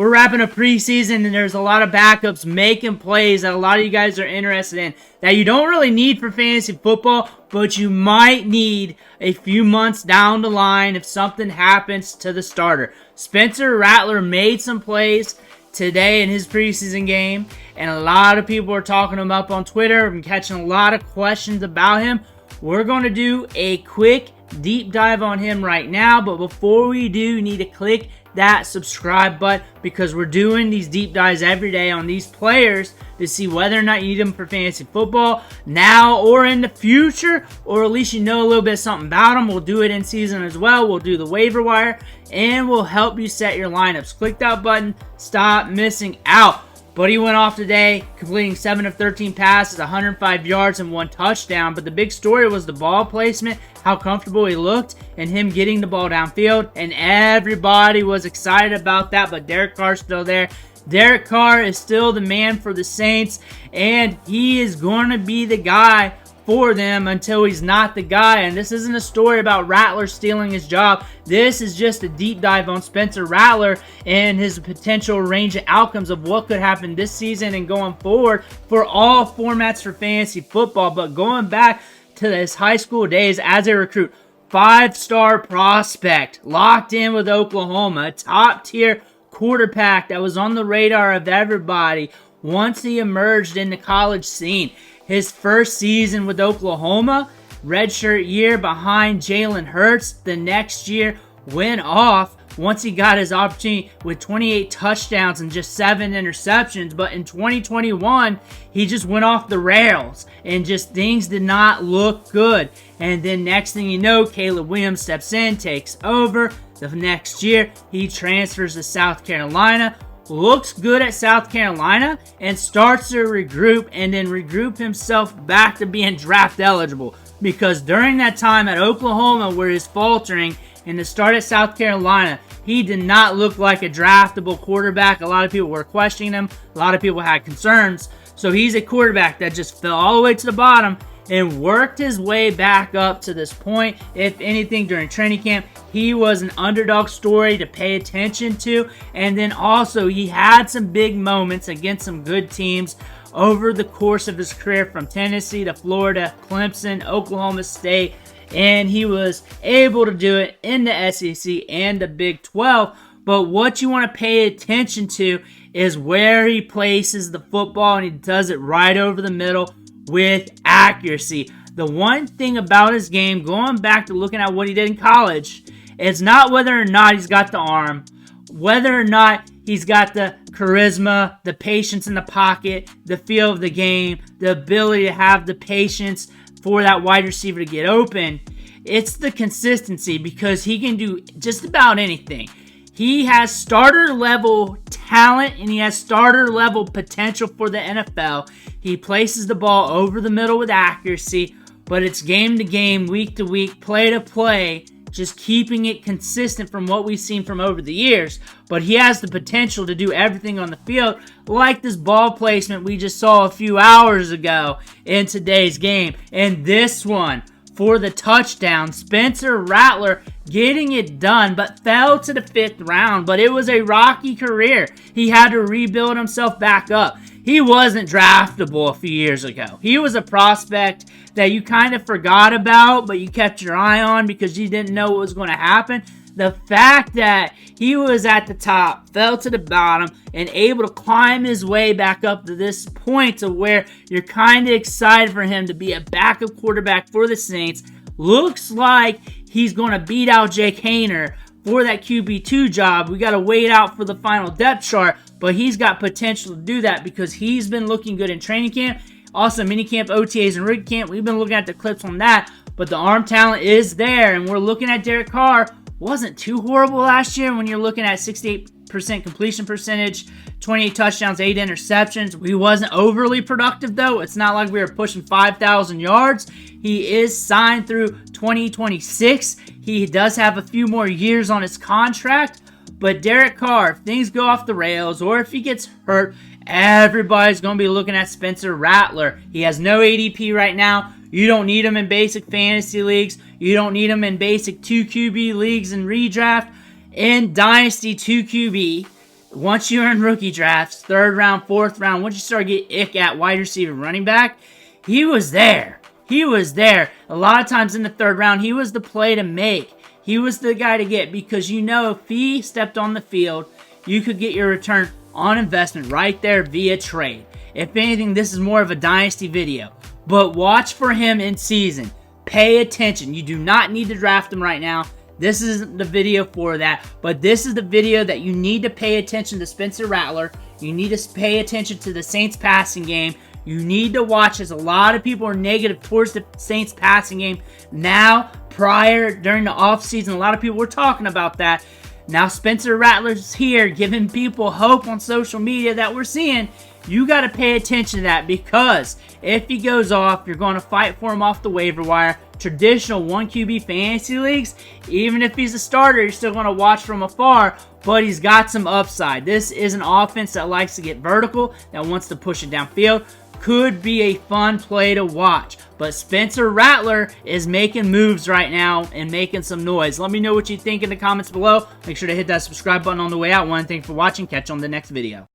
We're wrapping up preseason, and there's a lot of backups making plays that a lot of you guys are interested in that you don't really need for fantasy football, but you might need a few months down the line if something happens to the starter. Spencer Rattler made some plays today in his preseason game, and a lot of people are talking him up on Twitter and catching a lot of questions about him. We're going to do a quick deep dive on him right now, but before we do, you need to click that subscribe button because we're doing these deep dives every day on these players to see whether or not you need them for fantasy football now or in the future, or at least you know a little bit something about them. We'll do it in season as well. We'll do the waiver wire, and we'll help you set your lineups. Click that button. Stop missing out. Buddy went off today, completing 7 of 13 passes, 105 yards, and 1 touchdown. But the big story was the ball placement, how comfortable he looked, and him getting the ball downfield. And everybody was excited about that, but Derek Carr's still there. Derek Carr is still the man for the Saints, and he is going to be the guy for them until he's not the guy. And this isn't a story about Rattler stealing his job. This is just a deep dive on Spencer Rattler and his potential range of outcomes of what could happen this season and going forward for all formats for fantasy football. But going back to his high school days as a recruit, 5-star prospect, locked in with Oklahoma, a top-tier quarterback that was on the radar of everybody once he emerged in the college scene. His first season with Oklahoma, redshirt year behind Jalen Hurts. The next year went off once he got his opportunity with 28 touchdowns and just 7 interceptions. But in 2021, he just went off the rails and just things did not look good. And then next thing you know, Caleb Williams steps in, takes over. The next year, he transfers to South Carolina. Looks good at South Carolina and starts to regroup and then regroup himself back to being draft eligible, because during that time at Oklahoma where he's faltering and the start at South Carolina, he did not look like a draftable quarterback. A lot of people were questioning him. A lot of people had concerns. So he's a quarterback that just fell all the way to the bottom and worked his way back up to this point. If anything, during training camp, he was an underdog story to pay attention to. And then also, he had some big moments against some good teams over the course of his career, from Tennessee to Florida, Clemson, Oklahoma State. And he was able to do it in the SEC and the Big 12. But what you want to pay attention to is where he places the football, and he does it right over the middle with accuracy. The one thing about his game, going back to looking at what he did in college, it's not whether or not he's got the arm, whether or not he's got the charisma, the patience in the pocket, the feel of the game, the ability to have the patience for that wide receiver to get open. It's the consistency, because he can do just about anything. He has starter level talent and he has starter level potential for the NFL. He places the ball over the middle with accuracy, but it's game to game, week to week, play to play, just keeping it consistent from what we've seen from over the years. But he has the potential to do everything on the field, like this ball placement we just saw a few hours ago in today's game. And this one for the touchdown, Spencer Rattler getting it done, but fell to the 5th round. But it was a rocky career. He had to rebuild himself back up. He wasn't draftable a few years ago. He was a prospect that you kind of forgot about, but you kept your eye on because you didn't know what was going to happen. The fact that he was at the top, fell to the bottom, and able to climb his way back up to this point to where you're kind of excited for him to be a backup quarterback for the Saints. Looks like he's going to beat out Jake Haener for that QB2 job. We got to wait out for the final depth chart, but he's got potential to do that because he's been looking good in training camp. Also, minicamp, OTAs, and rookie camp. We've been looking at the clips on that, but the arm talent is there, and we're looking at Derek Carr. Wasn't too horrible last year when you're looking at 68% completion percentage, 28 touchdowns, 8 interceptions. He wasn't overly productive, though. It's not like we were pushing 5,000 yards. He is signed through 2026. He does have a few more years on his contract. But Derek Carr, if things go off the rails or if he gets hurt, everybody's going to be looking at Spencer Rattler. He has no ADP right now. You don't need him in basic fantasy leagues. You don't need him in basic 2QB leagues and redraft. In Dynasty 2QB, once you're in rookie drafts, 3rd round, 4th round, once you start to get ick at wide receiver, running back, he was there. He was there. A lot of times in the 3rd round, he was the play to make. He was the guy to get because you know if he stepped on the field, you could get your return on investment right there via trade. If anything, this is more of a dynasty video. But watch for him in season. Pay attention. You do not need to draft him right now. This isn't the video for that. But this is the video that you need to pay attention to Spencer Rattler. You need to pay attention to the Saints passing game. You need to watch as a lot of people are negative towards the Saints passing game. Now, during the offseason, a lot of people were talking about that. Now Spencer Rattler's here giving people hope on social media that we're seeing. You got to pay attention to that because if he goes off, you're going to fight for him off the waiver wire. Traditional 1QB fantasy leagues, even if he's a starter, you're still going to watch from afar, but he's got some upside. This is an offense that likes to get vertical, that wants to push it downfield. Could be a fun play to watch. But Spencer Rattler is making moves right now and making some noise. Let me know what you think in the comments below. Make sure to hit that subscribe button on the way out. One, thanks for watching. Catch you on the next video.